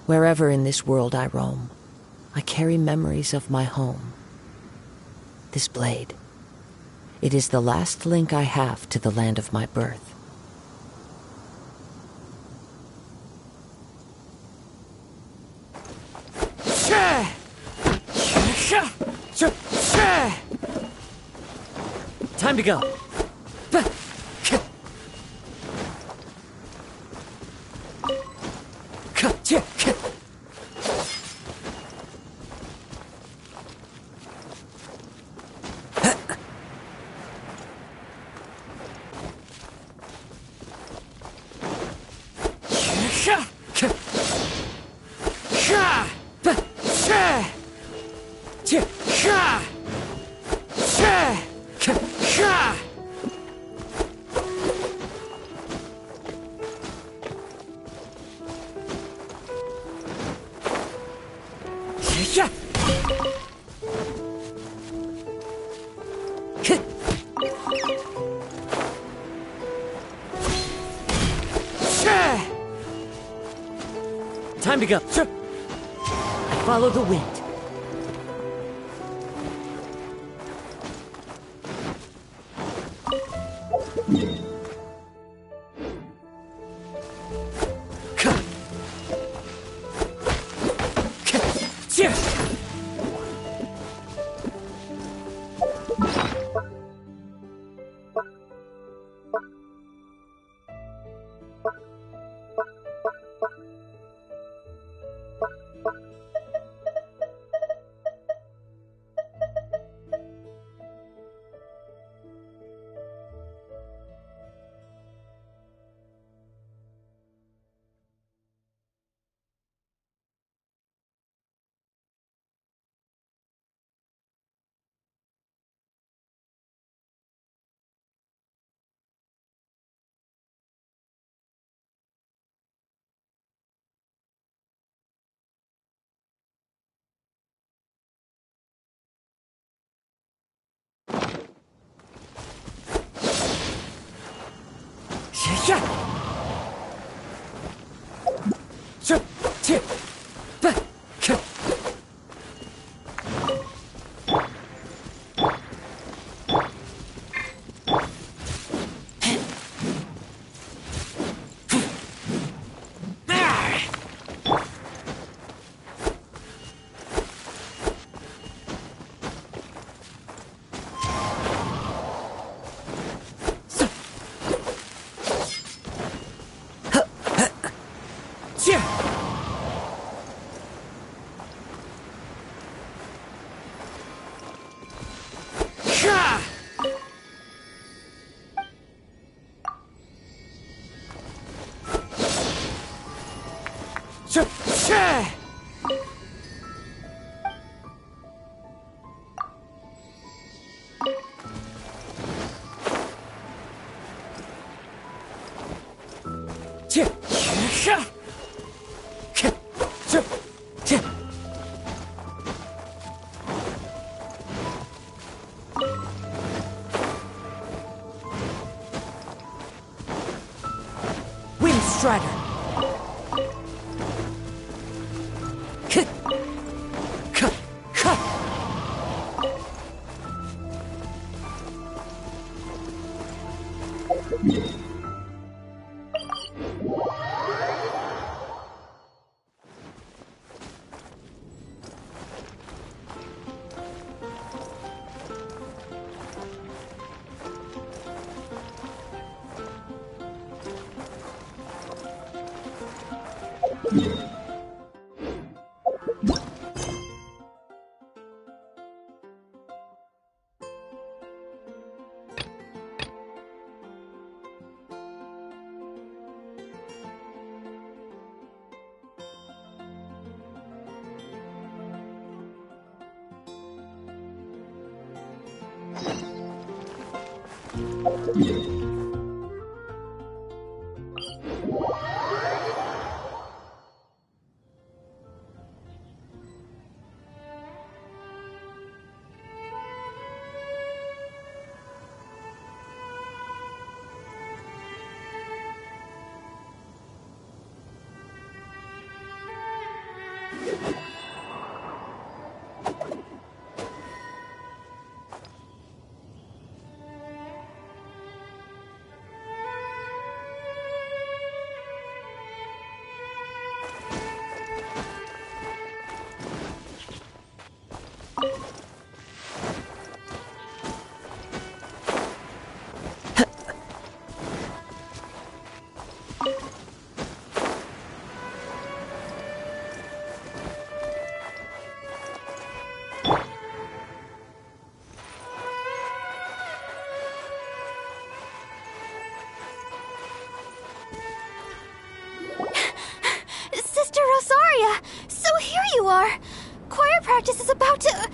Wherever in this world I roam, I carry memories of my home. This blade, it is the last link I have to the land of my birth. Time to go. Time to go. I follow the wind. Strider. are. Choir practice is about to...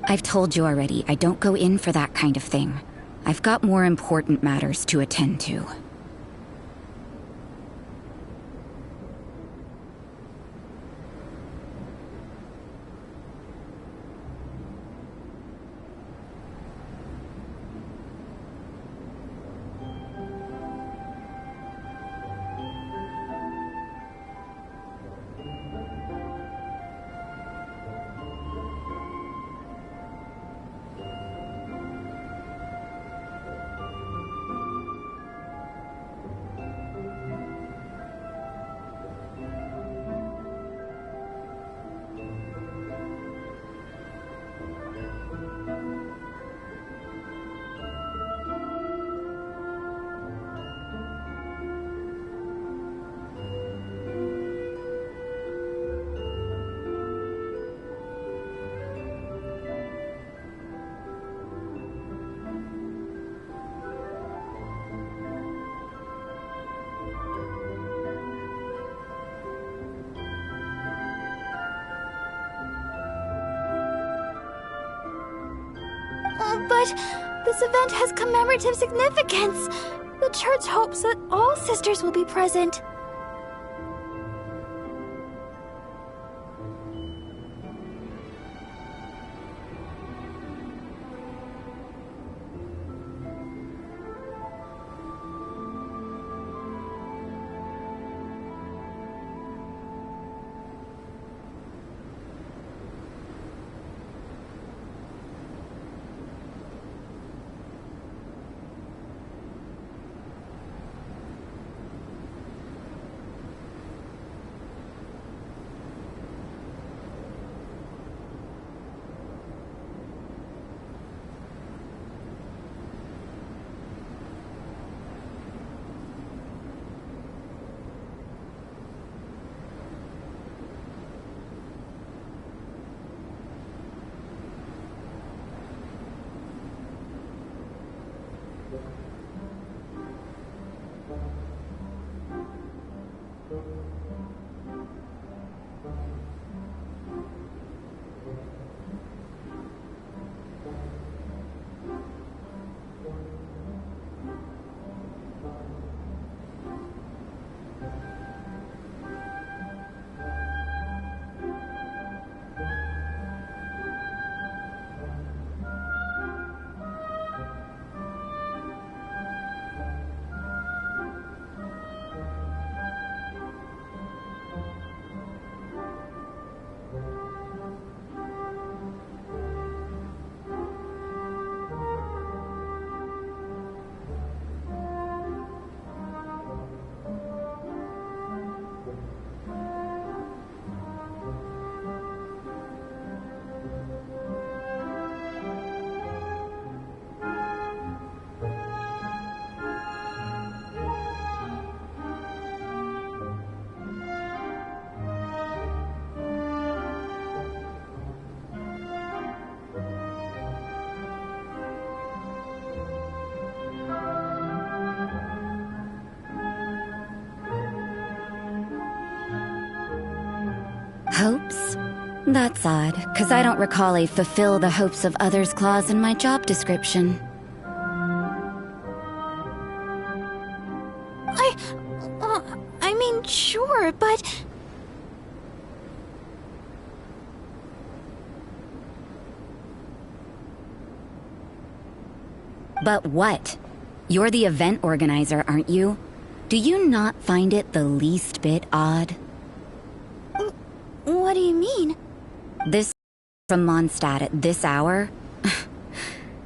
I've told you already, I don't go in for that kind of thing. I've got more important matters to attend to. But this event has commemorative significance. The church hopes that all sisters will be present. Hopes? That's odd, because I don't recall a fulfill the hopes of others clause in my job description. I mean, sure, but... But what? You're the event organizer, aren't you? Do you not find it the least bit odd? What do you mean? This from Mondstadt at this hour?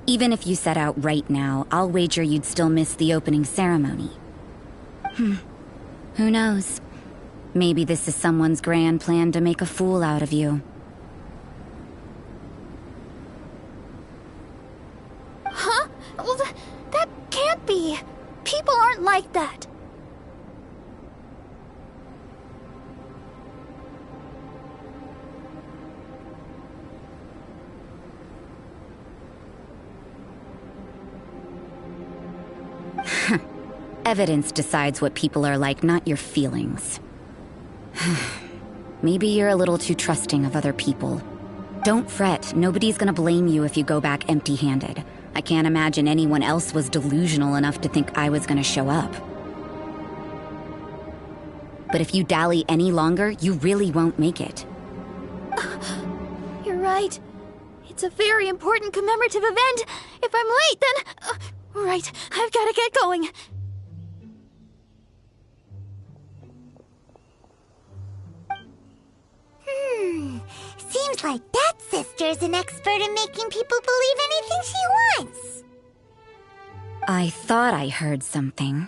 Even if you set out right now, I'll wager you'd still miss the opening ceremony. Who knows? Maybe this is someone's grand plan to make a fool out of you. Huh? Well, that can't be. People aren't like that. Evidence decides what people are like, not your feelings. Maybe you're a little too trusting of other people. Don't fret, nobody's gonna blame you if you go back empty-handed. I can't imagine anyone else was delusional enough to think I was gonna show up. But if you dally any longer, you really won't make it. You're right. It's a very important commemorative event. If I'm late, then... right, I've gotta get going. Seems like that sister's an expert in making people believe anything she wants. I thought I heard something.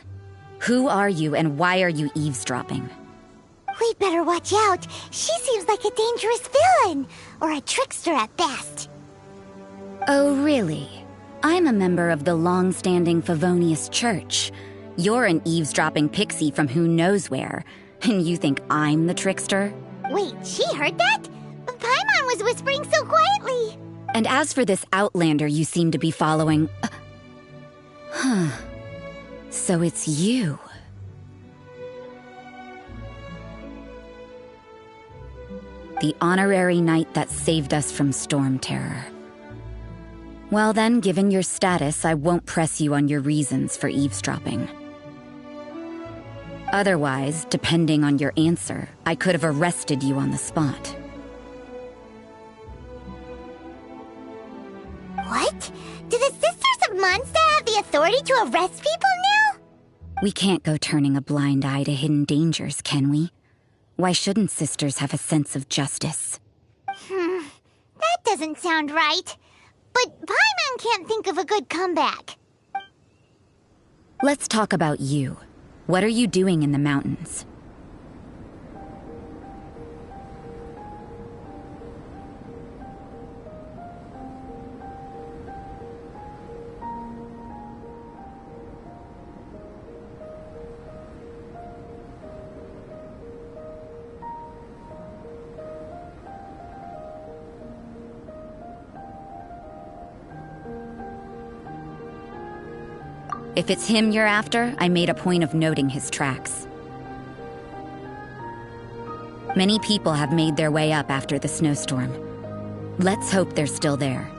Who are you and why are you eavesdropping? We'd better watch out. She seems like a dangerous villain, or a trickster at best. Oh, really? I'm a member of the long-standing Favonius Church. You're an eavesdropping pixie from who knows where, and you think I'm the trickster? Wait, she heard that? But Paimon was whispering so quietly. And as for this outlander you seem to be following... So it's you. The honorary knight that saved us from storm terror. Well then, given your status, I won't press you on your reasons for eavesdropping. Otherwise, depending on your answer, I could have arrested you on the spot. What? Do the Sisters of Mondstadt have the authority to arrest people now? We can't go turning a blind eye to hidden dangers, can we? Why shouldn't sisters have a sense of justice? That doesn't sound right. But Paimon can't think of a good comeback. Let's talk about you. What are you doing in the mountains? If it's him you're after, I made a point of noting his tracks. Many people have made their way up after the snowstorm. Let's hope they're still there.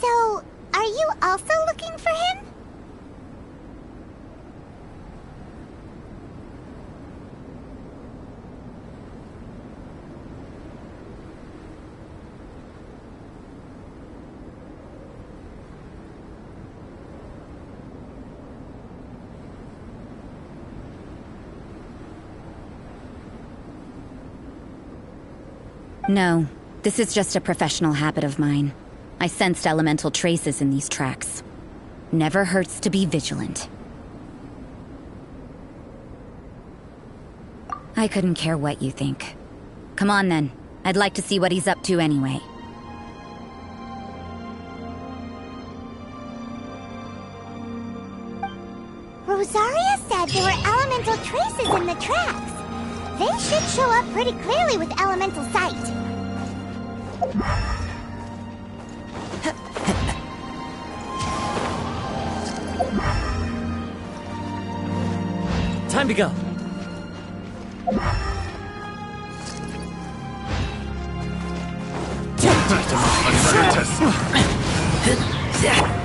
So, are you also looking for him? No, this is just a professional habit of mine. I sensed elemental traces in these tracks. Never hurts to be vigilant. I couldn't care what you think. Come on then. I'd like to see what he's up to anyway. Rosaria said there were elemental traces in the tracks. They should show up pretty clearly with elemental sight. Time to go.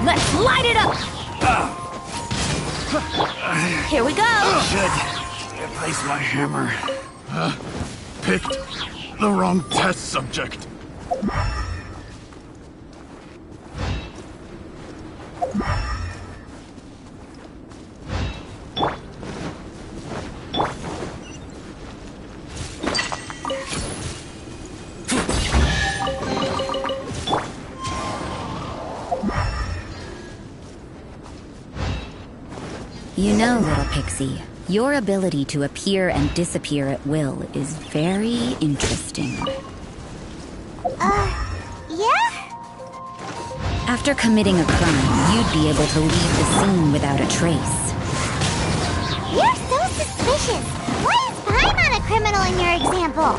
Let's light it up! Here we go! Shit. Replace my hammer. Picked the wrong test subject. You know, little pixie, Your ability to appear and disappear at will is very interesting. Yeah? After committing a crime, you'd be able to leave the scene without a trace. You're so suspicious. Why is Paimon a criminal in your example?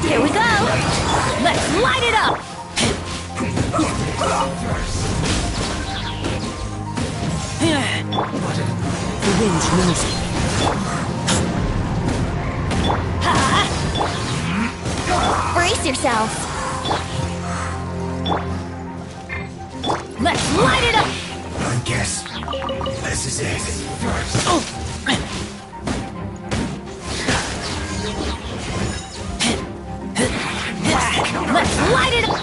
Here we go! Let's light it up! The wind knows me. Brace yourselves! Let's light it up! I guess this is it. Let's light it up!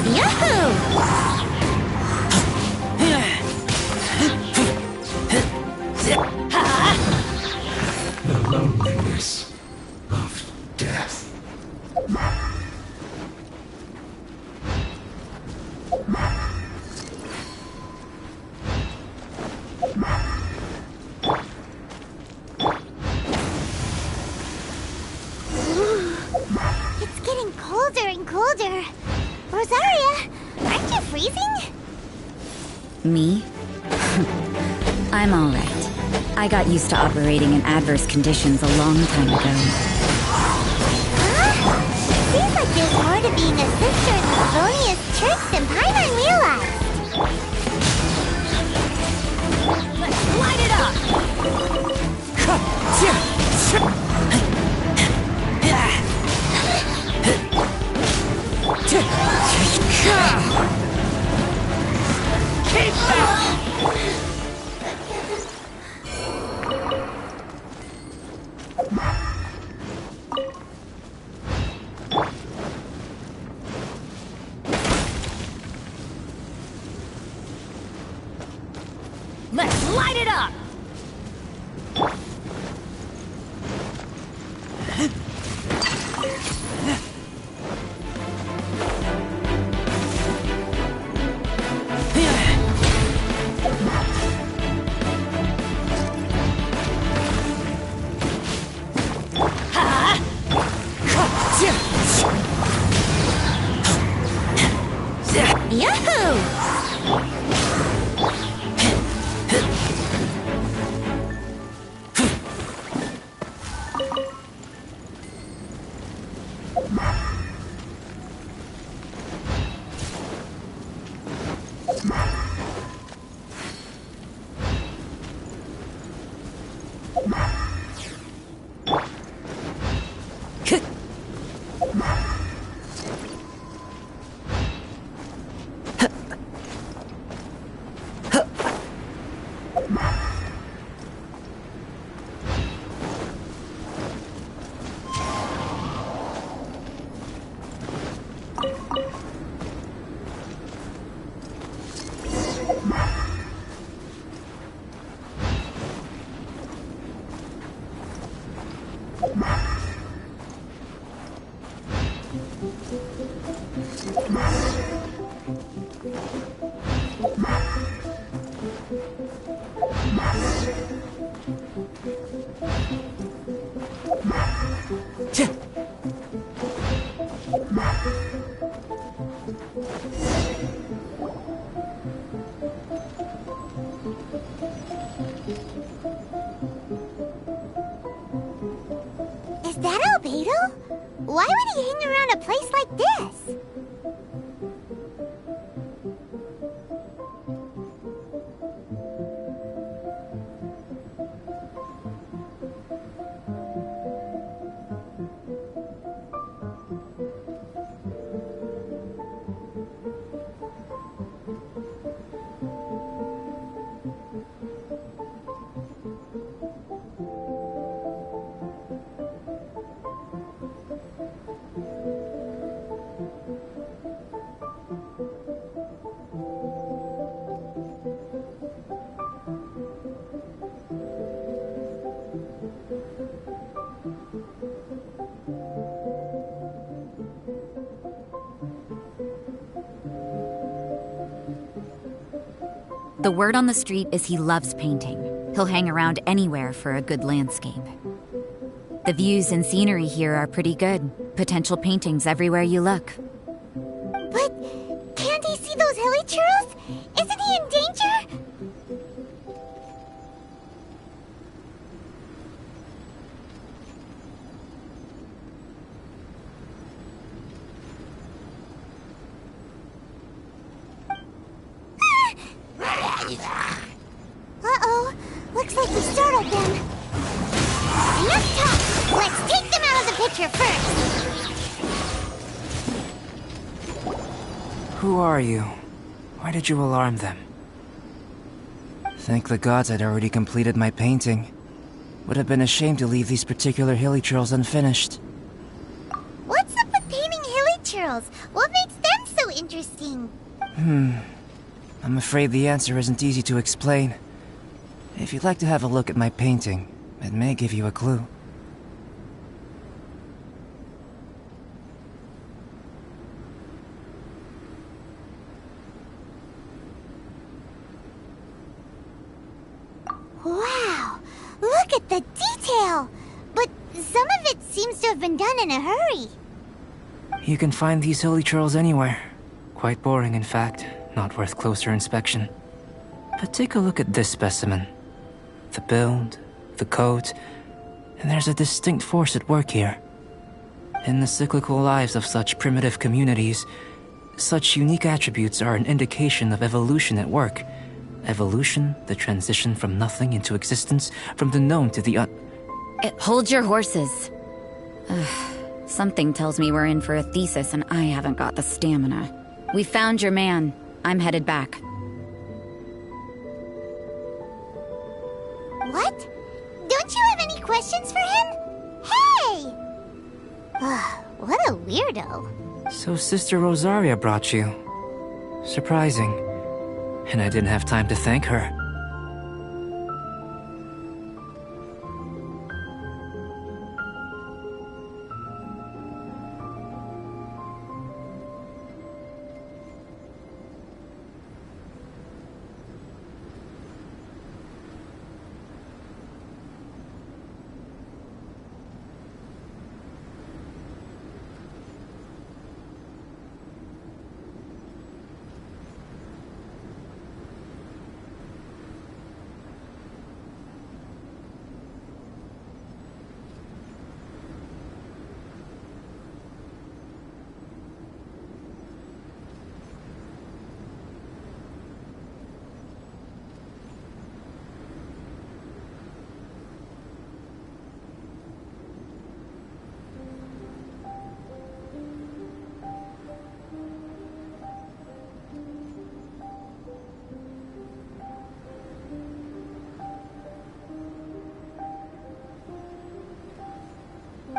Yahoo! The loneliness of death. It's getting colder and colder. Rosaria, aren't you freezing? Me? I'm alright. I got used to operating in adverse conditions a long time ago. Huh? Seems like there's more to being a sister in the Favonius Church than Paimon realized. Let's light it up! Keep back! Let's light it up! Yahoo! Is that Albedo? Why would he hang around a place like this? The word on the street is he loves painting. He'll hang around anywhere for a good landscape. The views and scenery here are pretty good. Potential paintings everywhere you look. But can't he see those hilichurls? Isn't he in danger? Uh-oh. Looks like we startled them. Enough talk! Let's take them out of the picture first! Who are you? Why did you alarm them? Thank the gods I'd already completed my painting. Would have been a shame to leave these particular hilichurls unfinished. What's up with painting hilichurls? What makes them so interesting? I'm afraid the answer isn't easy to explain. If you'd like to have a look at my painting, it may give you a clue. Wow! Look at the detail! But some of it seems to have been done in a hurry. You can find these hilichurls anywhere. Quite boring, in fact. Not worth closer inspection. But take a look at this specimen. The build, the coat, and there's a distinct force at work here. In the cyclical lives of such primitive communities, such unique attributes are an indication of evolution at work. Evolution, the transition from nothing into existence, from the known to the Hold your horses. Something tells me we're in for a thesis and I haven't got the stamina. We found your man. I'm headed back. What? Don't you have any questions for him? Hey! What a weirdo. So Sister Rosaria brought you. Surprising. And I didn't have time to thank her.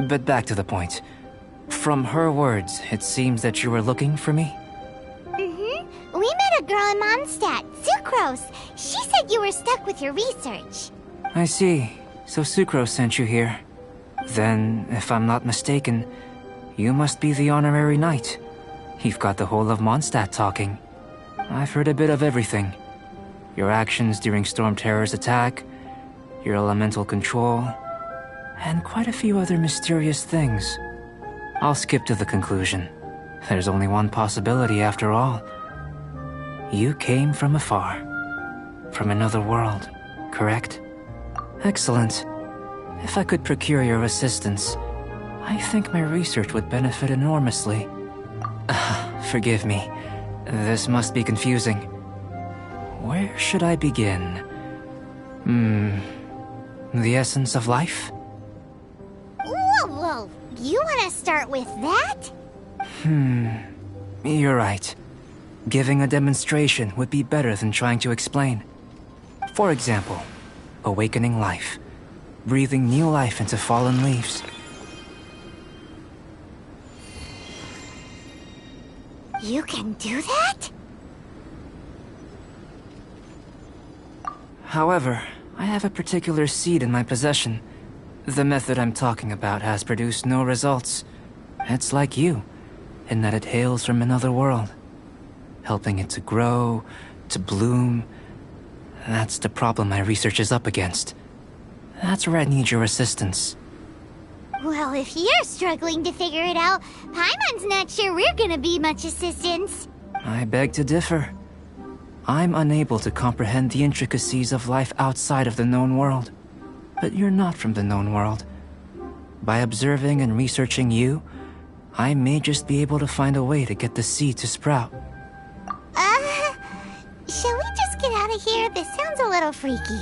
But back to the point. From her words, it seems that you were looking for me? Mm-hmm. We met a girl in Mondstadt, Sucrose. She said you were stuck with your research. I see. So Sucrose sent you here. Then, if I'm not mistaken, you must be the honorary knight. You've got the whole of Mondstadt talking. I've heard a bit of everything. Your actions during Storm Terror's attack, your elemental control, and quite a few other mysterious things. I'll skip to the conclusion. There's only one possibility after all. You came from afar. From another world, correct? Excellent. If I could procure your assistance, I think my research would benefit enormously. Forgive me. This must be confusing. Where should I begin? The essence of life? Whoa. You want to start with that? You're right. Giving a demonstration would be better than trying to explain. For example, awakening life. Breathing new life into fallen leaves. You can do that? However, I have a particular seed in my possession. The method I'm talking about has produced no results. It's like you, in that it hails from another world. Helping it to grow, to bloom, That's the problem my research is up against. That's where I need your assistance. Well, if you're struggling to figure it out, Paimon's not sure we're gonna be much assistance. I beg to differ. I'm unable to comprehend the intricacies of life outside of the known world. But you're not from the known world. By observing and researching you, I may just be able to find a way to get the seed to sprout. Shall we just get out of here? This sounds a little freaky.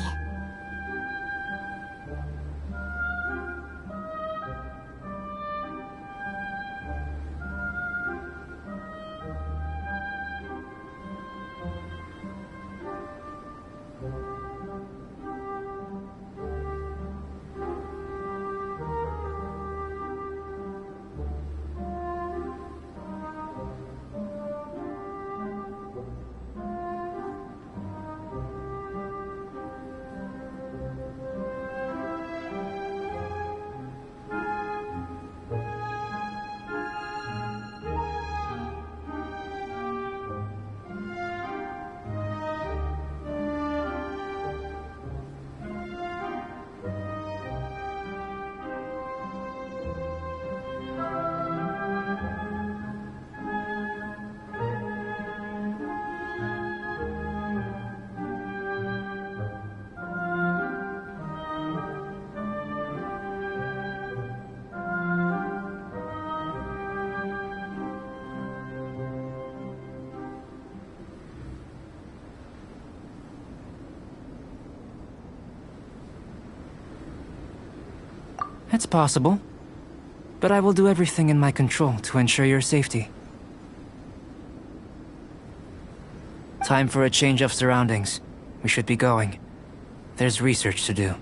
It's possible. But I will do everything in my control to ensure your safety. Time for a change of surroundings. We should be going. There's research to do.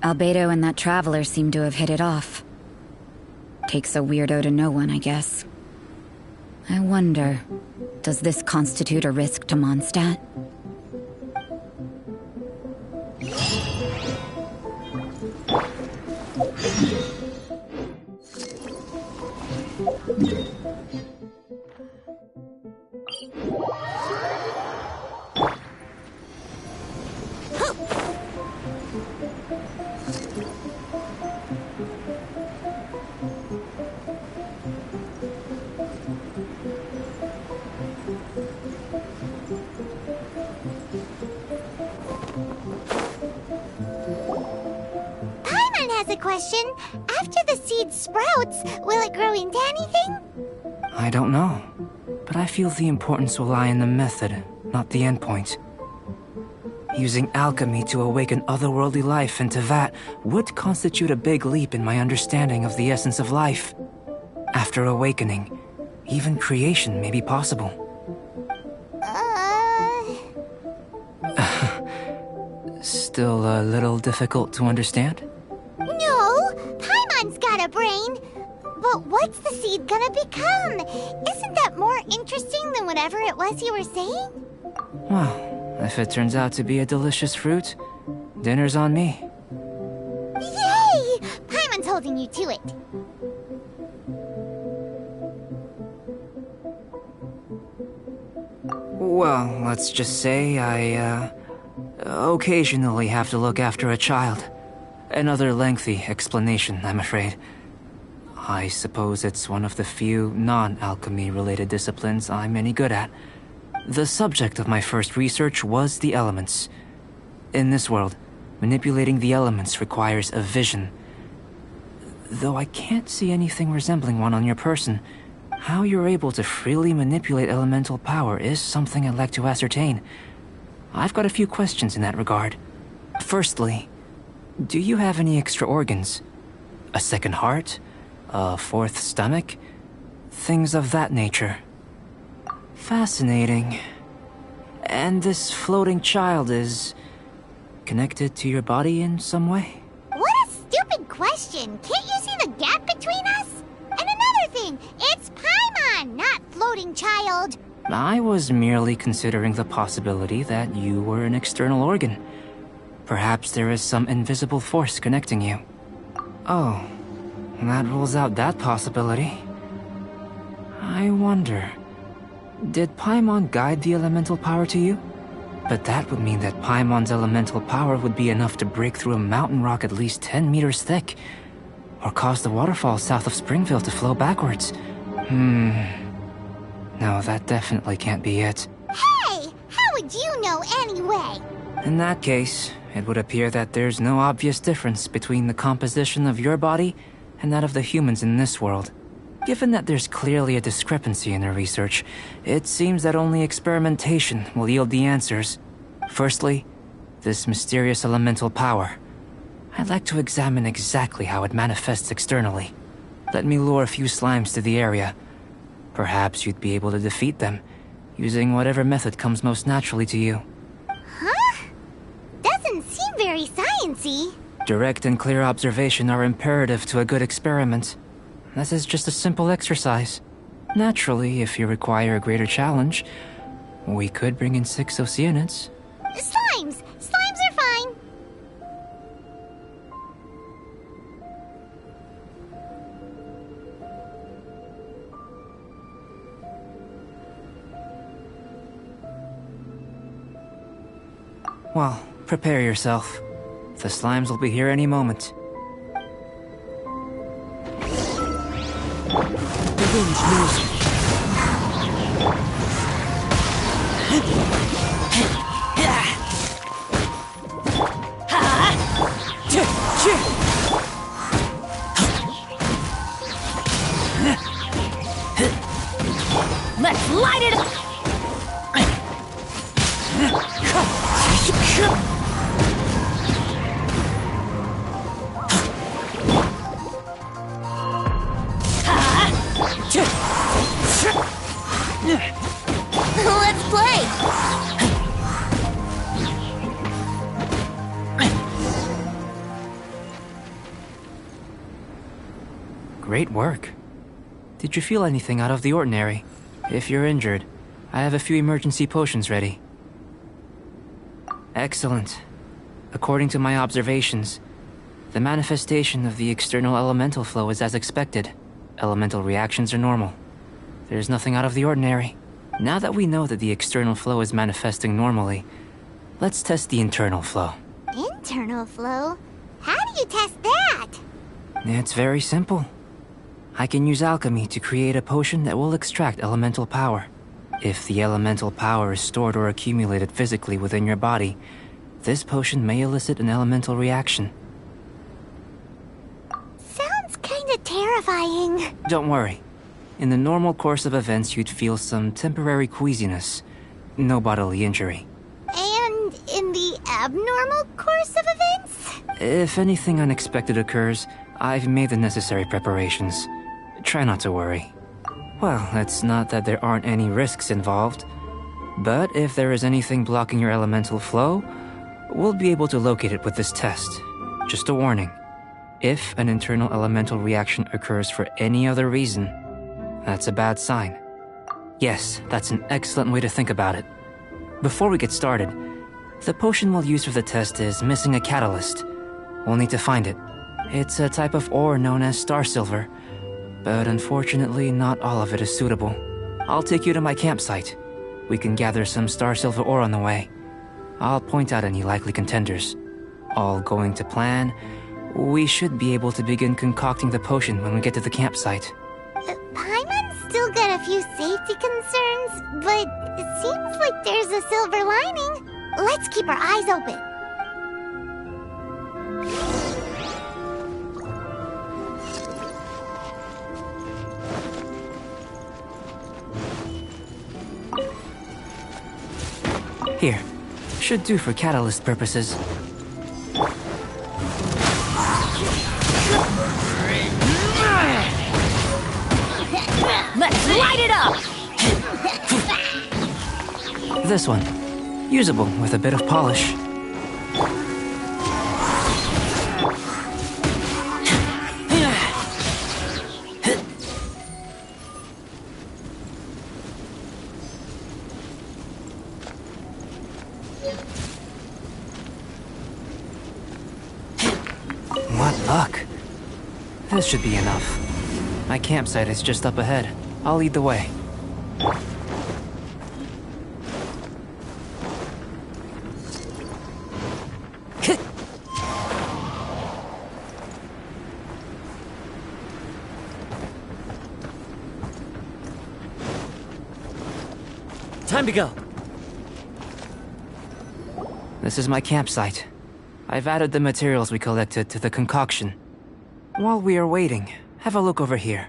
Albedo and that traveler seem to have hit it off. Takes a weirdo to know one, I guess. I wonder, does this constitute a risk to Mondstadt? Question. After the seed sprouts, will it grow into anything? I don't know. But I feel the importance will lie in the method, not the endpoint. Using alchemy to awaken otherworldly life into that would constitute a big leap in my understanding of the essence of life. After awakening, even creation may be possible. Still a little difficult to understand? No, Paimon's got a brain. But what's the seed gonna become? Isn't that more interesting than whatever it was you were saying? Well, if it turns out to be a delicious fruit, dinner's on me. Yay! Paimon's holding you to it. Well, let's just say I, occasionally have to look after a child. Another lengthy explanation, I'm afraid. I suppose it's one of the few non-alchemy related disciplines I'm any good at. The subject of my first research was the elements. In this world, manipulating the elements requires a vision. Though I can't see anything resembling one on your person, how you're able to freely manipulate elemental power is something I'd like to ascertain. I've got a few questions in that regard. Firstly, do you have any extra organs? A second heart? A fourth stomach? Things of that nature. Fascinating. And this floating child is connected to your body in some way? What a stupid question! Can't you see the gap between us? And another thing, it's Paimon, not floating child. I was merely considering the possibility that you were an external organ. Perhaps there is some invisible force connecting you. Oh, That rules out that possibility. I wonder... Did Paimon guide the elemental power to you? But that would mean that Paimon's elemental power would be enough to break through a mountain rock at least 10 meters thick, or cause the waterfall south of Springfield to flow backwards. No, that definitely can't be it. Hey! How would you know anyway? In that case, it would appear that there's no obvious difference between the composition of your body and that of the humans in this world. Given that there's clearly a discrepancy in their research, it seems that only experimentation will yield the answers. Firstly, this mysterious elemental power. I'd like to examine exactly how it manifests externally. Let me lure a few slimes to the area. Perhaps you'd be able to defeat them, using whatever method comes most naturally to you. Huh? Doesn't seem very sciencey. Direct and clear observation are imperative to a good experiment. This is just a simple exercise. Naturally, if you require a greater challenge, we could bring in 6 Oceanids. Slimes! Slimes are fine. Well, prepare yourself. The slimes will be here any moment. The wind knows me. Let's light it up! Let's play! Great work. Did you feel anything out of the ordinary? If you're injured, I have a few emergency potions ready. Excellent. According to my observations, the manifestation of the external elemental flow is as expected. Elemental reactions are normal. There's nothing out of the ordinary. Now that we know that the external flow is manifesting normally, let's test the internal flow. Internal flow? How do you test that? It's very simple. I can use alchemy to create a potion that will extract elemental power. If the elemental power is stored or accumulated physically within your body, this potion may elicit an elemental reaction. Sounds kinda terrifying. Don't worry. In the normal course of events, you'd feel some temporary queasiness. No bodily injury. And in the abnormal course of events? If anything unexpected occurs, I've made the necessary preparations. Try not to worry. Well, it's not that there aren't any risks involved. But if there is anything blocking your elemental flow, we'll be able to locate it with this test. Just a warning. If an internal elemental reaction occurs for any other reason, that's a bad sign. Yes, that's an excellent way to think about it. Before we get started, the potion we'll use for the test is missing a catalyst. We'll need to find it. It's a type of ore known as star silver, but unfortunately not all of it is suitable. I'll take you to my campsite. We can gather some star silver ore on the way. I'll point out any likely contenders. All going to plan, we should be able to begin concocting the potion when we get to the campsite. Paimon's still got a few safety concerns, but it seems like there's a silver lining. Let's keep our eyes open. Here. Should do for catalyst purposes. Let's light it up! This one. Usable with a bit of polish. What luck. This should be enough. My campsite is just up ahead. I'll lead the way. Time to go. This is my campsite. I've added the materials we collected to the concoction. While we are waiting, have a look over here.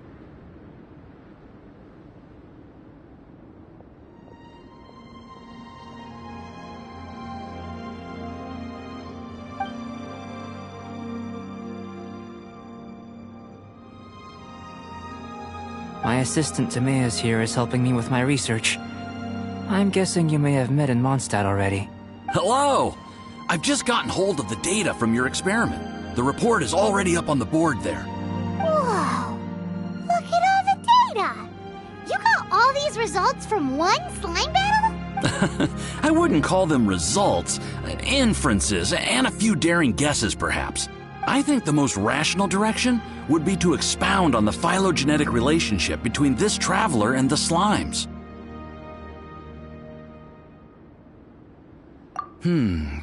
My assistant Timaeus here is helping me with my research. I'm guessing you may have met in Mondstadt already. Hello! I've just gotten hold of the data from your experiment. The report is already up on the board there. Whoa! Look at all the data! You got all these results from one slime battle? I wouldn't call them results, inferences, and a few daring guesses perhaps. I think the most rational direction would be to expound on the phylogenetic relationship between this traveler and the slimes.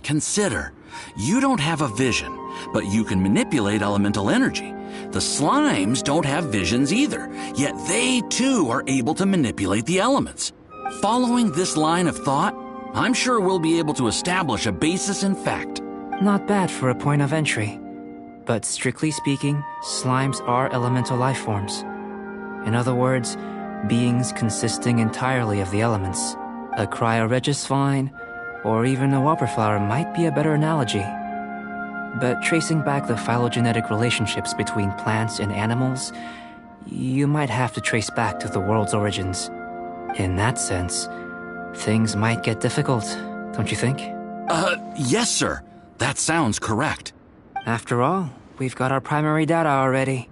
Consider. You don't have a vision, but you can manipulate elemental energy. The slimes don't have visions either, yet they too are able to manipulate the elements. Following this line of thought, I'm sure we'll be able to establish a basis in fact. Not bad for a point of entry. But strictly speaking, slimes are elemental life forms. In other words, beings consisting entirely of the elements. A cryoregis vine, or even a whopperflower might be a better analogy. But tracing back the phylogenetic relationships between plants and animals, you might have to trace back to the world's origins. In that sense, things might get difficult, don't you think? Yes, sir. That sounds correct. After all, we've got our primary data already.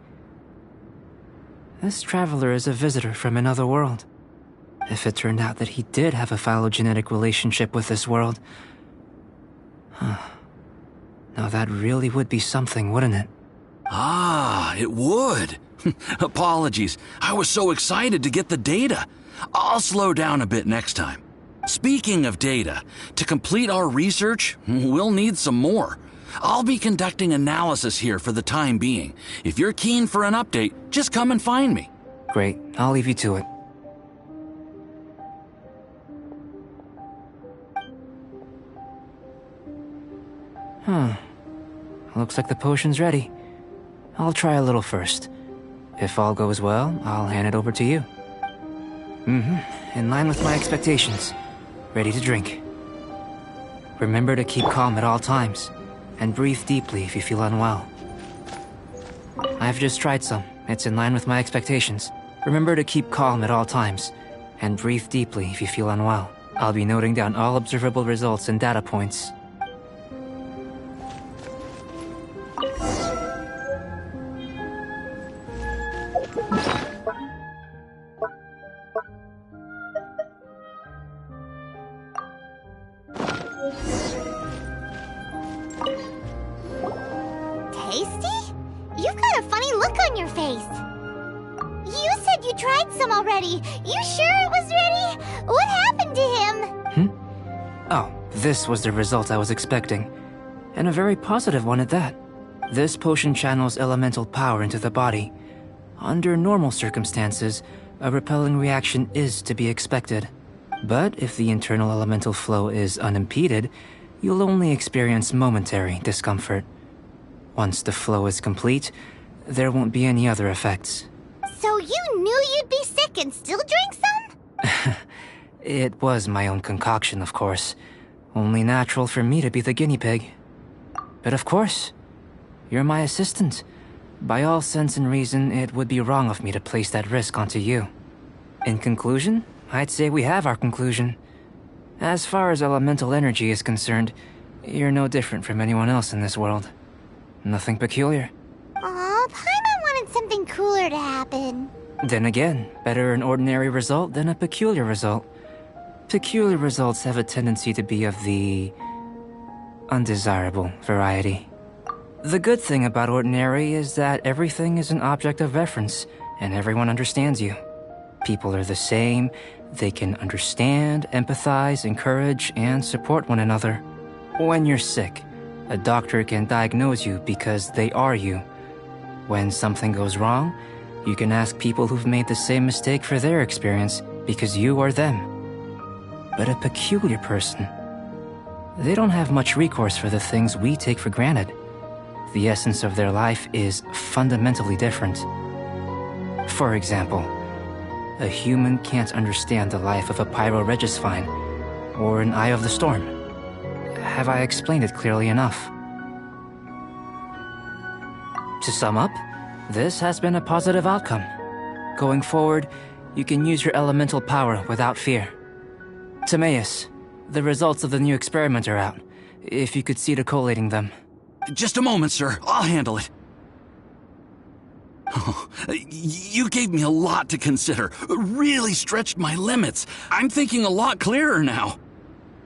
This traveler is a visitor from another world. If it turned out that he did have a phylogenetic relationship with this world... Now that really would be something, wouldn't it? Ah, it would. Apologies. I was so excited to get the data. I'll slow down a bit next time. Speaking of data, to complete our research, we'll need some more. I'll be conducting analysis here for the time being. If you're keen for an update, just come and find me. Great. I'll leave you to it. Looks like the potion's ready. I'll try a little first. If all goes well, I'll hand it over to you. In line with my expectations. Ready to drink. Remember to keep calm at all times, and breathe deeply if you feel unwell. I've just tried some. It's in line with my expectations. Remember to keep calm at all times, and breathe deeply if you feel unwell. I'll be noting down all observable results and data points. Tasty? You've got a funny look on your face. You said you tried some already. You sure it was ready? What happened to him? Oh, this was the result I was expecting. And a very positive one at that. This potion channels elemental power into the body. Under normal circumstances, a repelling reaction is to be expected. But if the internal elemental flow is unimpeded, you'll only experience momentary discomfort. Once the flow is complete, there won't be any other effects. So you knew you'd be sick and still drink some? It was my own concoction, of course. Only natural for me to be the guinea pig. But of course, you're my assistant. By all sense and reason, it would be wrong of me to place that risk onto you. In conclusion, I'd say we have our conclusion. As far as elemental energy is concerned, you're no different from anyone else in this world. Nothing peculiar. Aw, Paimon wanted something cooler to happen. Then again, better an ordinary result than a peculiar result. Peculiar results have a tendency to be of the undesirable variety. The good thing about Ordinary is that everything is an object of reference, and everyone understands you. People are the same, they can understand, empathize, encourage, and support one another. When you're sick, a doctor can diagnose you because they are you. When something goes wrong, you can ask people who've made the same mistake for their experience because you are them. But a peculiar person, they don't have much recourse for the things we take for granted. The essence of their life is fundamentally different. For example, a human can't understand the life of a pyroregisvine or an eye of the storm. Have I explained it clearly enough? To sum up, this has been a positive outcome. Going forward, you can use your elemental power without fear. Timaeus, the results of the new experiment are out. If you could see to collating them. Just a moment, sir. I'll handle it. Oh, you gave me a lot to consider. Really stretched my limits. I'm thinking a lot clearer now.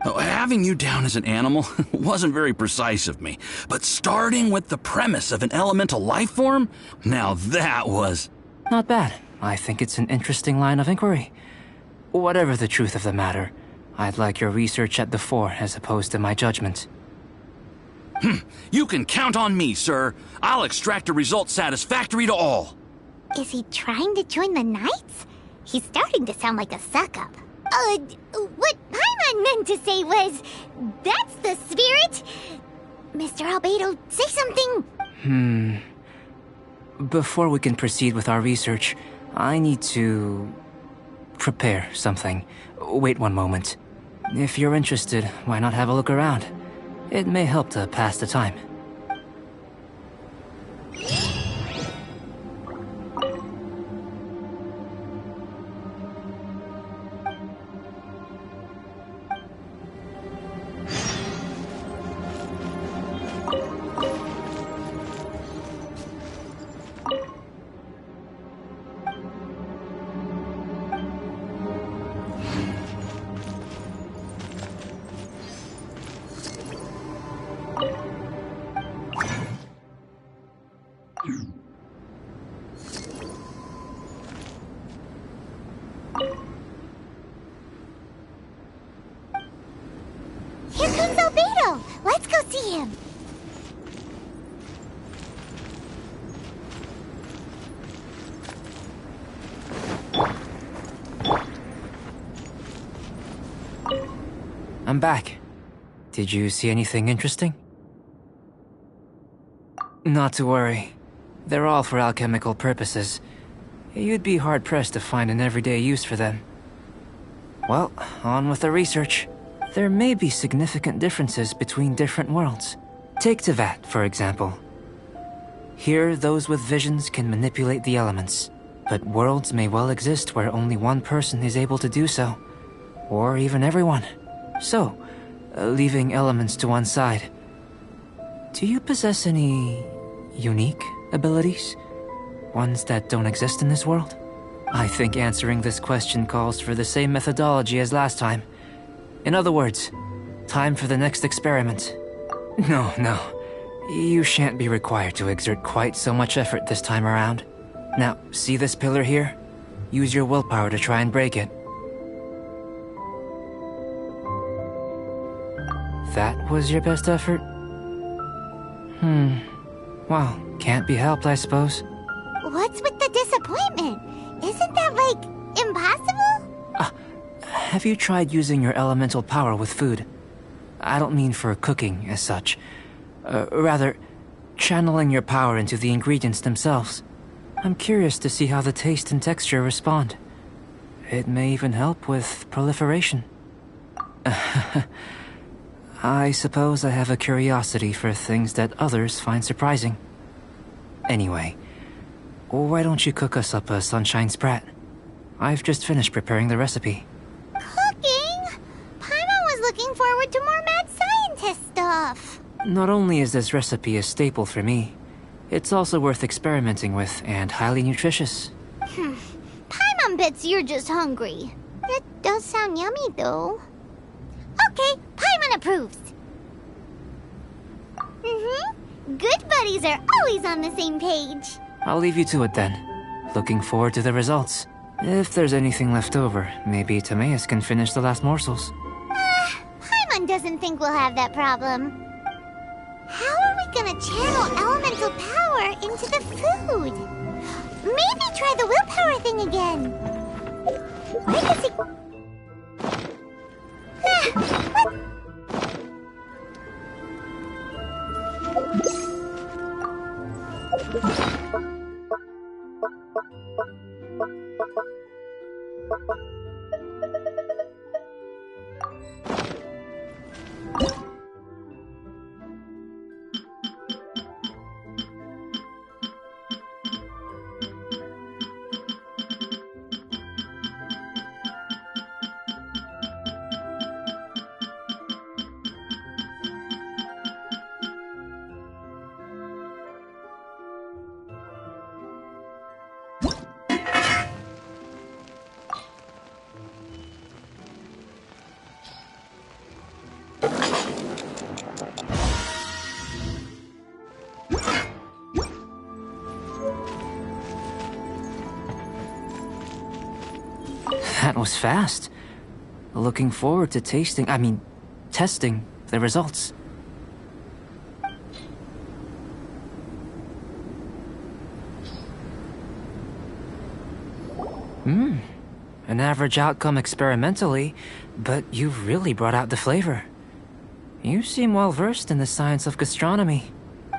Having you down as an animal wasn't very precise of me, but starting with the premise of an elemental life form? Now that was... Not bad. I think it's an interesting line of inquiry. Whatever the truth of the matter, I'd like your research at the fore as opposed to my judgment. You can count on me, sir. I'll extract a result satisfactory to all. Is he trying to join the Knights? He's starting to sound like a suck-up. What Paimon meant to say was, that's the spirit. Mr. Albedo, say something. Before we can proceed with our research, I need to... prepare something. Wait one moment. If you're interested, why not have a look around? It may help to pass the time. Here comes Albedo. Let's go see him. I'm back. Did you see anything interesting? Not to worry. They're all for alchemical purposes. You'd be hard-pressed to find an everyday use for them. Well, on with the research. There may be significant differences between different worlds. Take Tevat, for example. Here, those with visions can manipulate the elements, but worlds may well exist where only one person is able to do so, or even everyone. So, leaving elements to one side, do you possess any unique abilities? Ones that don't exist in this world? I think answering this question calls for the same methodology as last time. In other words, time for the next experiment. No. You shan't be required to exert quite so much effort this time around. Now, see this pillar here? Use your willpower to try and break it. That was your best effort? Well, can't be helped, I suppose. What's with the disappointment? Isn't that, like, impossible? Have you tried using your elemental power with food? I don't mean for cooking, as such. Rather, channeling your power into the ingredients themselves. I'm curious to see how the taste and texture respond. It may even help with proliferation. I suppose I have a curiosity for things that others find surprising. Anyway, why don't you cook us up a sunshine sprat? I've just finished preparing the recipe. Cooking? Paimon was looking forward to more mad scientist stuff. Not only is this recipe a staple for me, it's also worth experimenting with and highly nutritious. Paimon bets you're just hungry. It does sound yummy, though. Okay, Paimon approves. Good buddies are always on the same page. I'll leave you to it then. Looking forward to the results. If there's anything left over, maybe Timaeus can finish the last morsels. Paimon doesn't think we'll have that problem. How are we gonna channel elemental power into the food? Maybe try the willpower thing again. Where does it... That was fast. Looking forward to testing the results. An average outcome experimentally, but you've really brought out the flavor. You seem well versed in the science of gastronomy.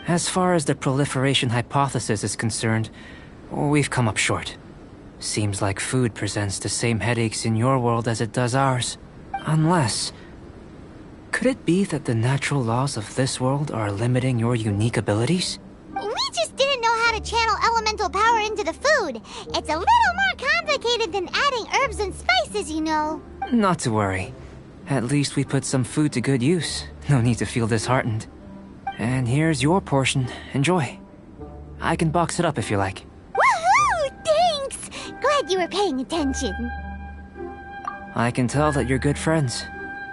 As far as the proliferation hypothesis is concerned, we've come up short. Seems like food presents the same headaches in your world as it does ours. Unless... could it be that the natural laws of this world are limiting your unique abilities? We just didn't know how to channel elemental power into the food. It's a little more complicated than adding herbs and spices, you know. Not to worry. At least we put some food to good use. No need to feel disheartened. And here's your portion. Enjoy. I can box it up if you like. Woohoo! Thanks! Glad you were paying attention. I can tell that you're good friends.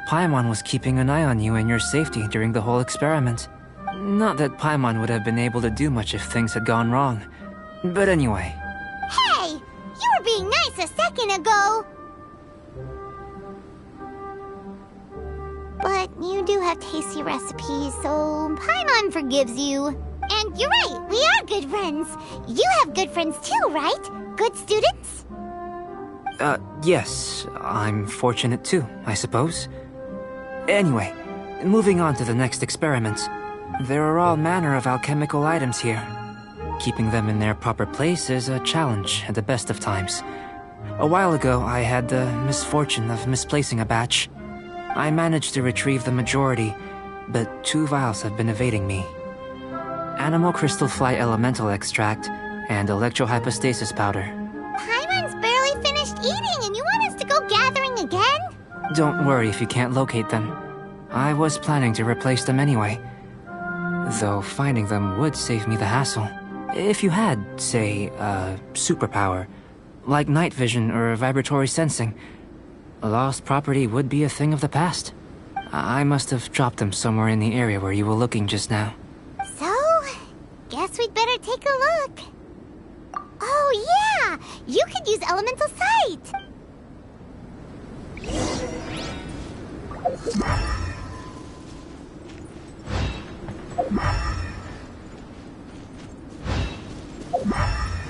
Paimon was keeping an eye on you and your safety during the whole experiment. Not that Paimon would have been able to do much if things had gone wrong. But anyway. Hey! You were being nice a second ago! But you do have tasty recipes, so Paimon forgives you. And you're right, we are good friends. You have good friends too, right? Good students? Yes. I'm fortunate too, I suppose. Anyway, moving on to the next experiment. There are all manner of alchemical items here. Keeping them in their proper place is a challenge at the best of times. A while ago, I had the misfortune of misplacing a batch. I managed to retrieve the majority, but 2 vials have been evading me. Animal crystal fly elemental extract and electrohypostasis powder. Paimon's barely finished eating and you want us to go gathering again? Don't worry if you can't locate them. I was planning to replace them anyway. Though finding them would save me the hassle. If you had, say, a superpower, like night vision or vibratory sensing, a lost property would be a thing of the past. I must have dropped them somewhere in the area where you were looking just now. So, guess we'd better take a look. Oh yeah! You could use elemental sight!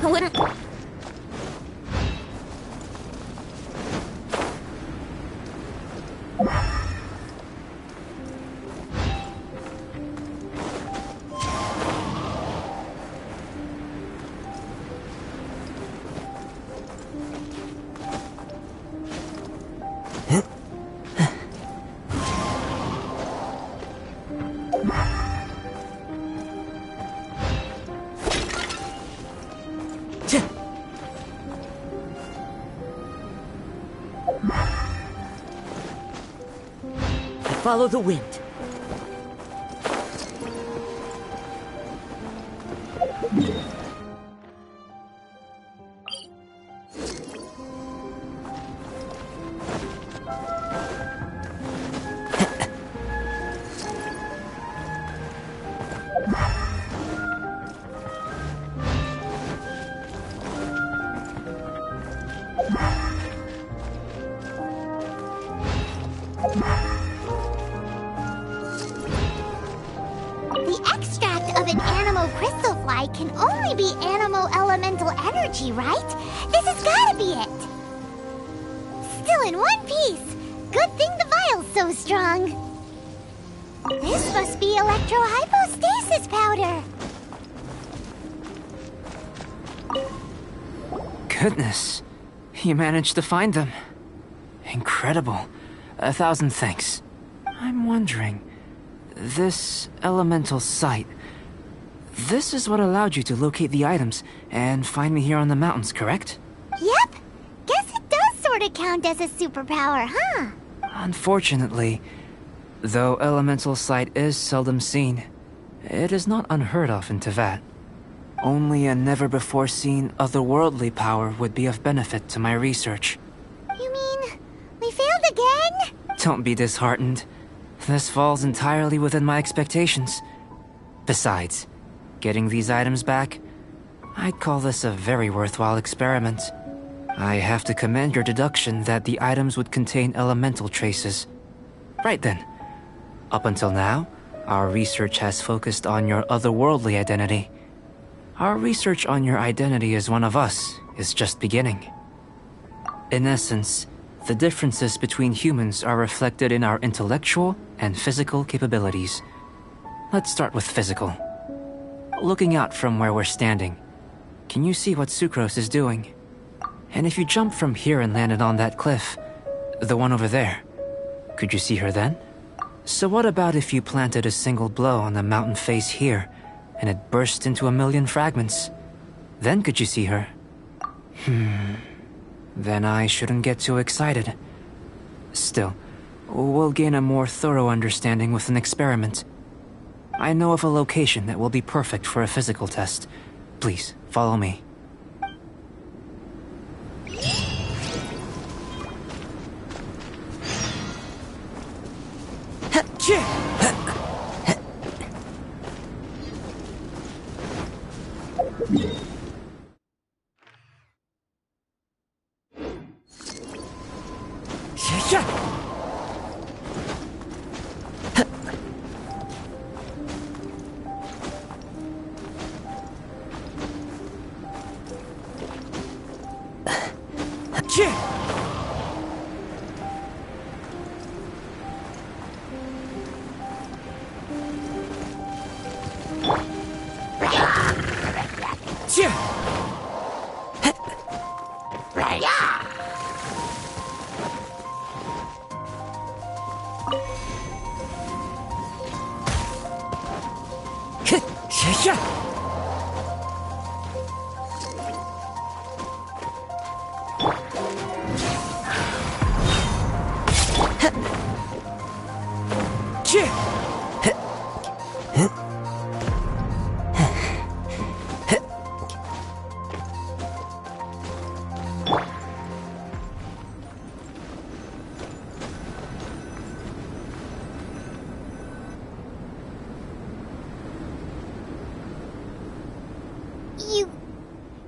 What? Follow the wind. an Animo crystal fly can only be Animo elemental energy, right? This has gotta be it! Still in one piece! Good thing the vial's so strong! This must be electrohypostasis powder! Goodness, you managed to find them. Incredible. 1,000 thanks. I'm wondering, this elemental sight, this is what allowed you to locate the items and find me here on the mountains, correct? Yep! Guess it does sort of count as a superpower, huh? Unfortunately, though elemental sight is seldom seen, it is not unheard of in Teyvat. Only a never-before-seen otherworldly power would be of benefit to my research. You mean, we failed again? Don't be disheartened. This falls entirely within my expectations. Besides, getting these items back, I'd call this a very worthwhile experiment. I have to commend your deduction that the items would contain elemental traces. Right then. Up until now, our research has focused on your otherworldly identity. Our research on your identity as one of us is just beginning. In essence, the differences between humans are reflected in our intellectual and physical capabilities. Let's start with physical. Looking out from where we're standing, can you see what Sucrose is doing? And if you jump from here and landed on that cliff, the one over there, could you see her then? So what about if you planted a single blow on the mountain face here, and it burst into 1,000,000 fragments? Then could you see her? Then I shouldn't get too excited. Still, we'll gain a more thorough understanding with an experiment. I know of a location that will be perfect for a physical test. Please, follow me.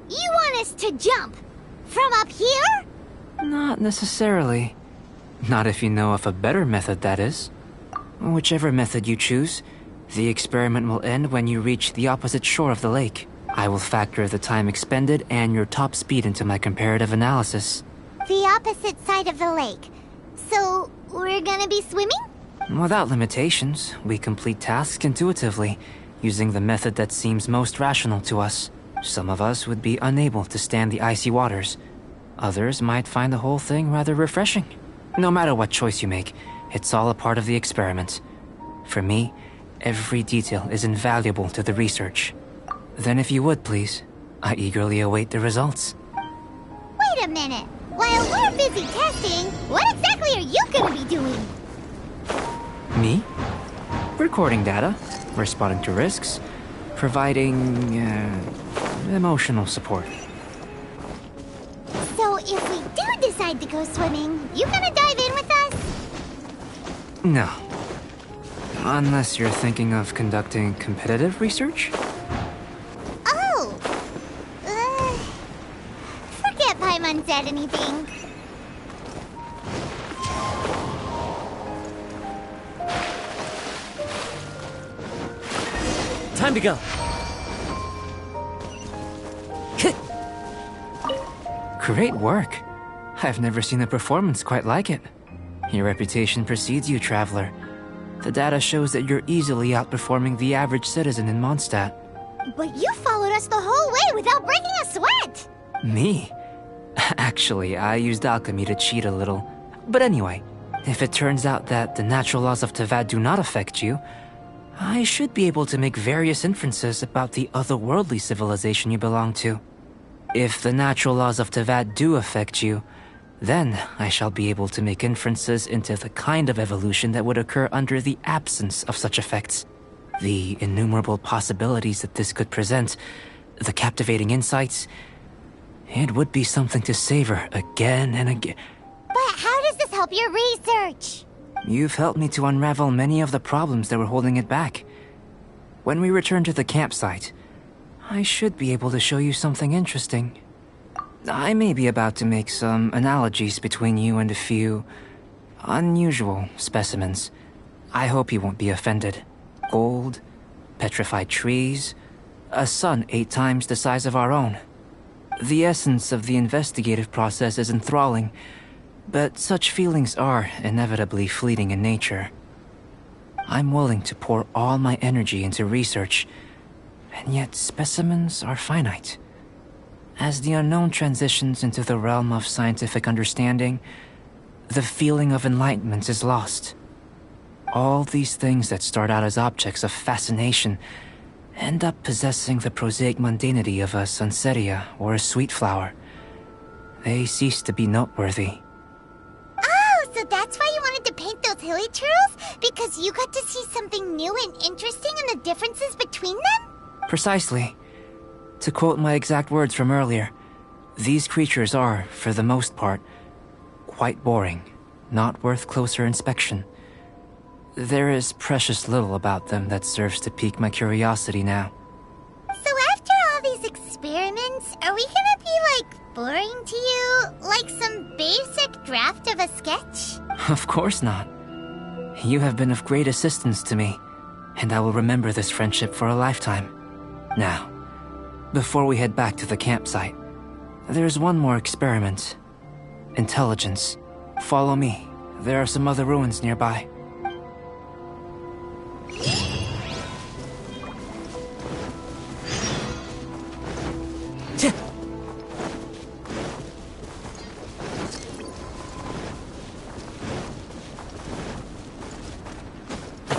You want us to jump? From up here? Not necessarily. Not if you know of a better method, that is. Whichever method you choose, the experiment will end when you reach the opposite shore of the lake. I will factor the time expended and your top speed into my comparative analysis. The opposite side of the lake. So, we're gonna be swimming? Without limitations, we complete tasks intuitively, using the method that seems most rational to us. Some of us would be unable to stand the icy waters. Others might find the whole thing rather refreshing. No matter what choice you make, it's all a part of the experiment. For me, every detail is invaluable to the research. Then if you would, please, I eagerly await the results. Wait a minute. While we're busy testing, what exactly are you gonna be doing? Me? Recording data, responding to risks, providing, emotional support. So if we do decide to go swimming, you gonna dive in with us? No. Unless you're thinking of conducting competitive research? Oh! Forget Paimon said anything. Time to go. Great work. I've never seen a performance quite like it. Your reputation precedes you, Traveler. The data shows that you're easily outperforming the average citizen in Mondstadt. But you followed us the whole way without breaking a sweat! Me? Actually, I used alchemy to cheat a little. But anyway, if it turns out that the natural laws of Tavad do not affect you, I should be able to make various inferences about the otherworldly civilization you belong to. If the natural laws of Tavad do affect you, then I shall be able to make inferences into the kind of evolution that would occur under the absence of such effects. The innumerable possibilities that this could present, the captivating insights, it would be something to savor again and again. But how does this help your research? You've helped me to unravel many of the problems that were holding it back. When we return to the campsite, I should be able to show you something interesting. I may be about to make some analogies between you and a few unusual specimens. I hope you won't be offended. Gold, petrified trees, a sun 8 times the size of our own. The essence of the investigative process is enthralling, but such feelings are inevitably fleeting in nature. I'm willing to pour all my energy into research, and yet specimens are finite. As the unknown transitions into the realm of scientific understanding, the feeling of enlightenment is lost. All these things that start out as objects of fascination end up possessing the prosaic mundanity of a sunsetia or a sweet flower. They cease to be noteworthy. Oh, so that's why you wanted to paint those hilly turtles? Because you got to see something new and interesting in the differences between them? Precisely. To quote my exact words from earlier, these creatures are, for the most part, quite boring, not worth closer inspection. There is precious little about them that serves to pique my curiosity now. So after all these experiments, are we gonna be, boring to you? Like some basic draft of a sketch? Of course not. You have been of great assistance to me, and I will remember this friendship for a lifetime. Now, before we head back to the campsite, there's one more experiment. Intelligence. Follow me. There are some other ruins nearby.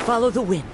Follow the wind.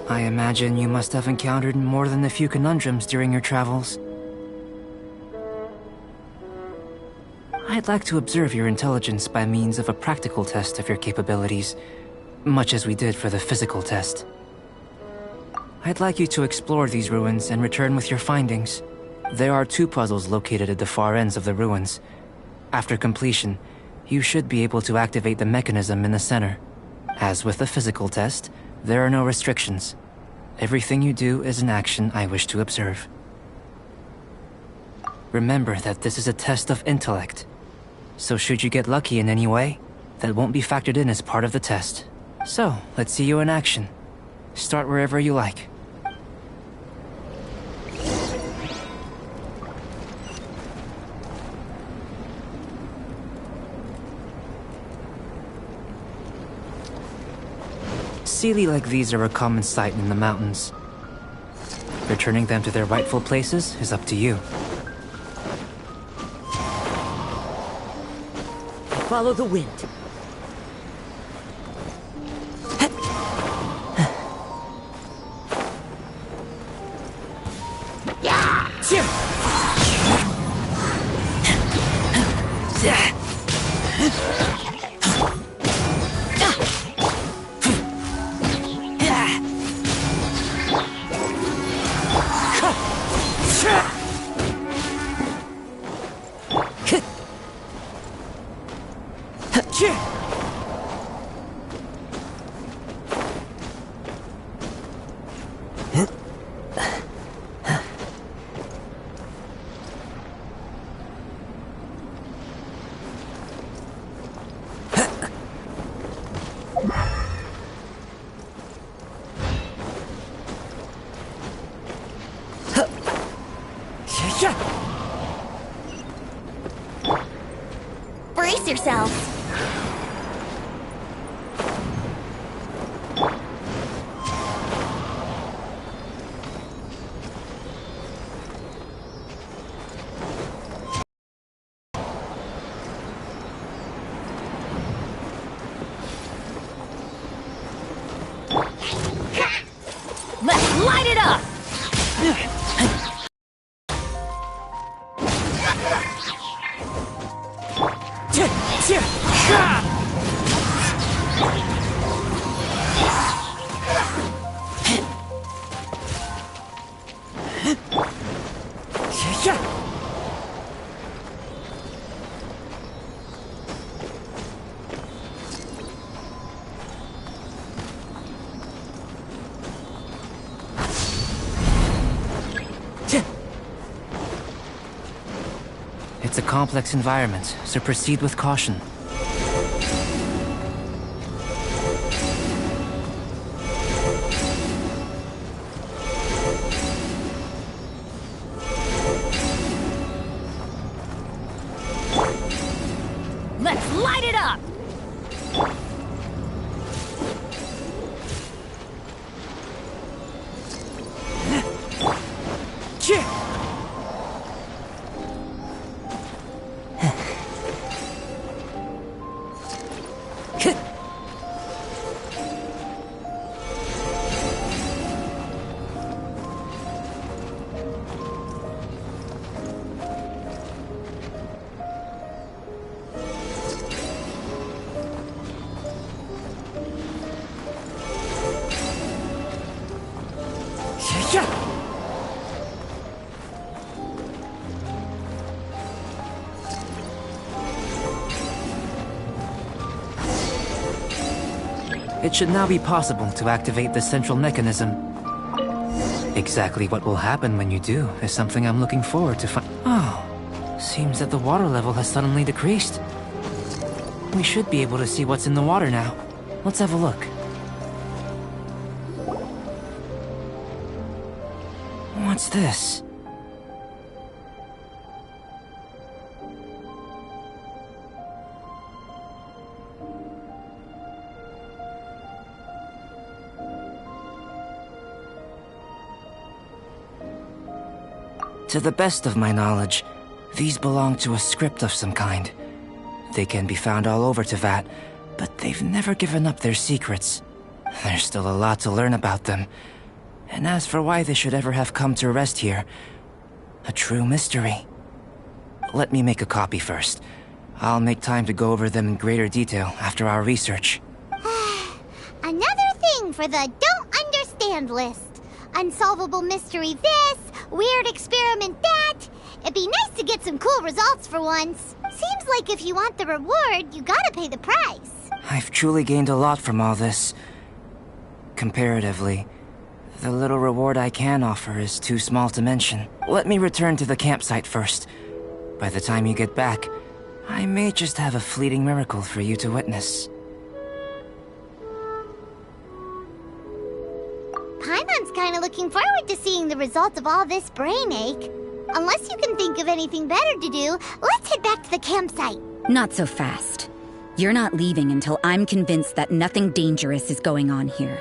I imagine you must have encountered more than a few conundrums during your travels. I'd like to observe your intelligence by means of a practical test of your capabilities, much as we did for the physical test. I'd like you to explore these ruins and return with your findings. There are 2 puzzles located at the far ends of the ruins. After completion, you should be able to activate the mechanism in the center. As with the physical test, there are no restrictions. Everything you do is an action I wish to observe. Remember that this is a test of intellect, so should you get lucky in any way, that won't be factored in as part of the test. So, let's see you in action. Start wherever you like. Sealy like these are a common sight in the mountains. Returning them to their rightful places is up to you. Follow the wind. Brace yourselves. Let's light it up! It's a complex environment, so proceed with caution. Let's light it up! It should now be possible to activate the central mechanism. Exactly what will happen when you do is something I'm looking forward to Oh, seems that the water level has suddenly decreased. We should be able to see what's in the water now. Let's have a look. What's this? To the best of my knowledge, these belong to a script of some kind. They can be found all over Teyvat, but they've never given up their secrets. There's still a lot to learn about them. And as for why they should ever have come to rest here, a true mystery. Let me make a copy first. I'll make time to go over them in greater detail after our research. Another thing for the don't understand list. Unsolvable mystery this, weird experiment that. It'd be nice to get some cool results for once. Seems like if you want the reward, you gotta pay the price. I've truly gained a lot from all this. Comparatively, the little reward I can offer is too small to mention. Let me return to the campsite first. By the time you get back, I may just have a fleeting miracle for you to witness. Paimon's kinda looking forward to seeing the results of all this brain ache. Unless you can think of anything better to do, let's head back to the campsite. Not so fast. You're not leaving until I'm convinced that nothing dangerous is going on here.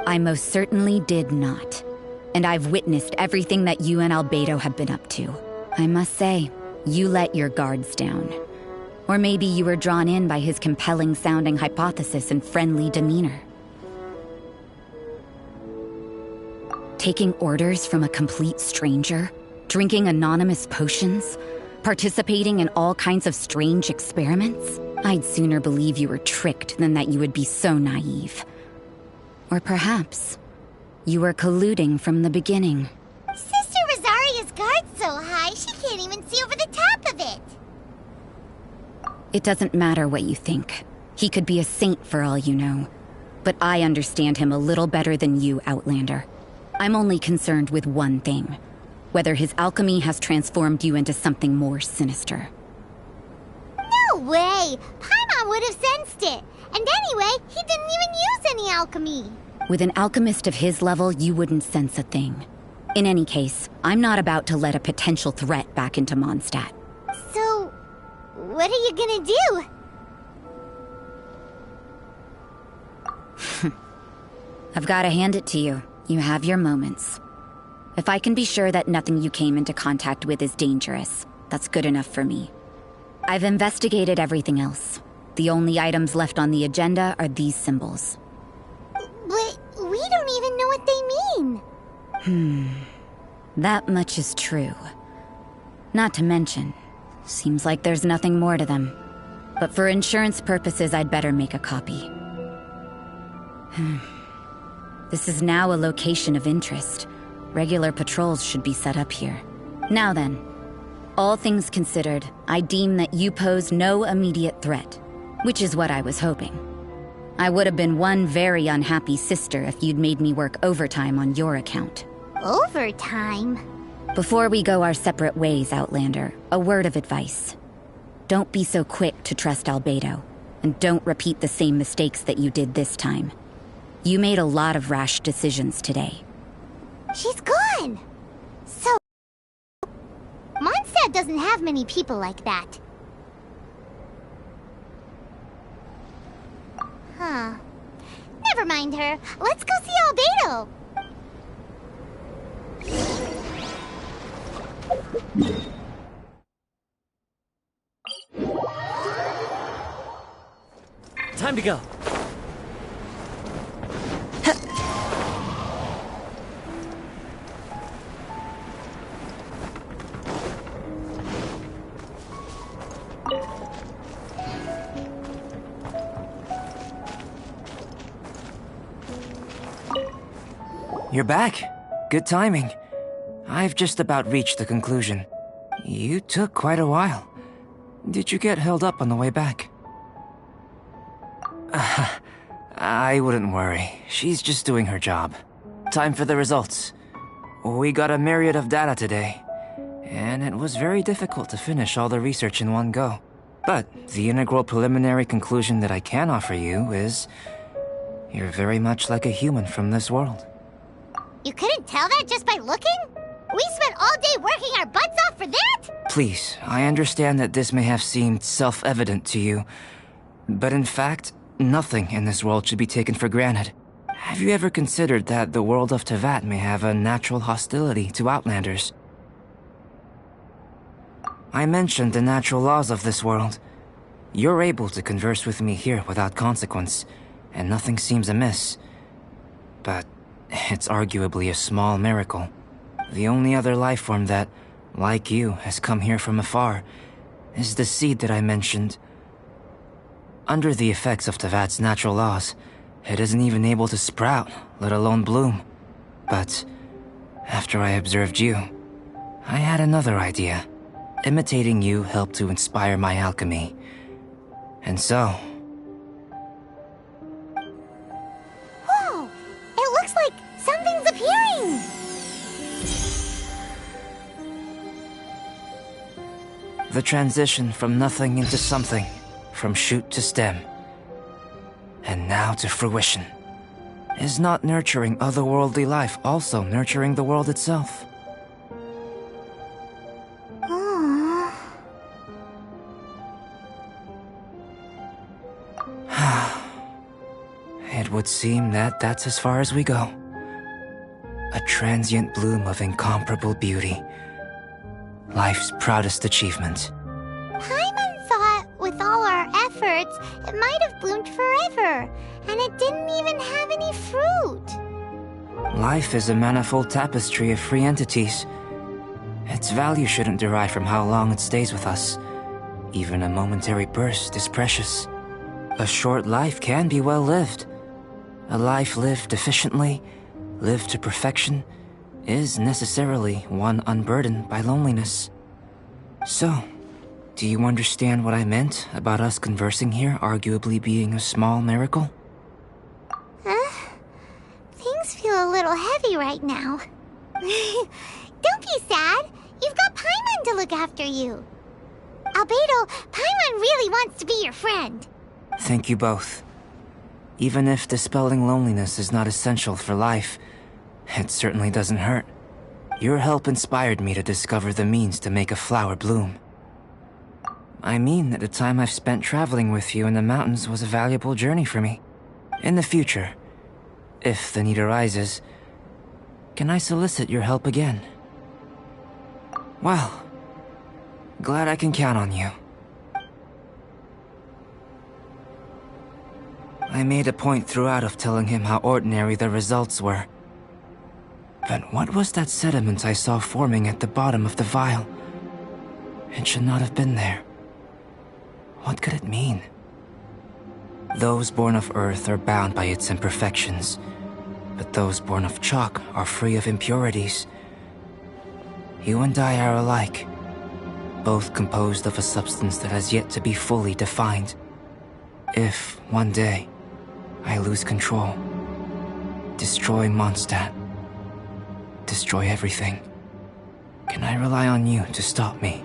I most certainly did not. And I've witnessed everything that you and Albedo have been up to. I must say, you let your guards down. Or maybe you were drawn in by his compelling-sounding hypothesis and friendly demeanor. Taking orders from a complete stranger, drinking anonymous potions, participating in all kinds of strange experiments? I'd sooner believe you were tricked than that you would be so naive. Or perhaps you were colluding from the beginning. Sister Rosaria's guard's so high, she can't even see over the top of it. It doesn't matter what you think. He could be a saint for all you know. But I understand him a little better than you, Outlander. I'm only concerned with one thing. Whether his alchemy has transformed you into something more sinister. No way! Paimon would have sensed it. And anyway, he didn't even use any alchemy. With an alchemist of his level, you wouldn't sense a thing. In any case, I'm not about to let a potential threat back into Mondstadt. So, what are you gonna do? I've got to hand it to you. You have your moments. If I can be sure that nothing you came into contact with is dangerous, that's good enough for me. I've investigated everything else. The only items left on the agenda are these symbols. But we don't even know what they mean. That much is true. Not to mention, seems like there's nothing more to them. But for insurance purposes, I'd better make a copy. This is now a location of interest. Regular patrols should be set up here. Now then, all things considered, I deem that you pose no immediate threat, which is what I was hoping. I would have been one very unhappy sister if you'd made me work overtime on your account. Overtime? Before we go our separate ways, Outlander, a word of advice. Don't be so quick to trust Albedo, and don't repeat the same mistakes that you did this time. You made a lot of rash decisions today. She's gone! So... Mondstadt doesn't have many people like that. Huh. Never mind her. Let's go see Albedo! Time to go. You're back. Good timing. I've just about reached the conclusion. You took quite a while. Did you get held up on the way back? I wouldn't worry. She's just doing her job. Time for the results. We got a myriad of data today, and it was very difficult to finish all the research in one go. But the integral preliminary conclusion that I can offer you is... you're very much like a human from this world. You couldn't tell that just by looking? We spent all day working our butts off for that? Please, I understand that this may have seemed self-evident to you, but in fact, nothing in this world should be taken for granted. Have you ever considered that the world of Teyvat may have a natural hostility to Outlanders? I mentioned the natural laws of this world. You're able to converse with me here without consequence, and nothing seems amiss. But it's arguably a small miracle. The only other life form that, like you, has come here from afar is the seed that I mentioned. Under the effects of Teyvat's natural laws, it isn't even able to sprout, let alone bloom. But after I observed you, I had another idea. Imitating you helped to inspire my alchemy. And so... Whoa! It looks like something's appearing! the transition from nothing into something, from shoot to stem, and now to fruition. Is not nurturing otherworldly life also nurturing the world itself? It would seem that that's as far as we go. A transient bloom of incomparable beauty. Life's proudest achievement. Paimon thought, with all our efforts, it might have bloomed forever, and it didn't even have any fruit. Life is a manifold tapestry of free entities. Its value shouldn't derive from how long it stays with us. Even a momentary burst is precious. A short life can be well lived. A life lived efficiently, lived to perfection, is necessarily one unburdened by loneliness. So, do you understand what I meant about us conversing here arguably being a small miracle? Things feel a little heavy right now. Don't be sad. You've got Paimon to look after you. Albedo, Paimon really wants to be your friend. Thank you both. Even if dispelling loneliness is not essential for life, it certainly doesn't hurt. Your help inspired me to discover the means to make a flower bloom. I mean that the time I've spent traveling with you in the mountains was a valuable journey for me. In the future, if the need arises, can I solicit your help again? Well, glad I can count on you. I made a point throughout of telling him how ordinary the results were. But what was that sediment I saw forming at the bottom of the vial? It should not have been there. What could it mean? Those born of Earth are bound by its imperfections, but those born of chalk are free of impurities. You and I are alike, both composed of a substance that has yet to be fully defined. If, one day, I lose control, destroy Mondstadt, destroy everything, can I rely on you to stop me?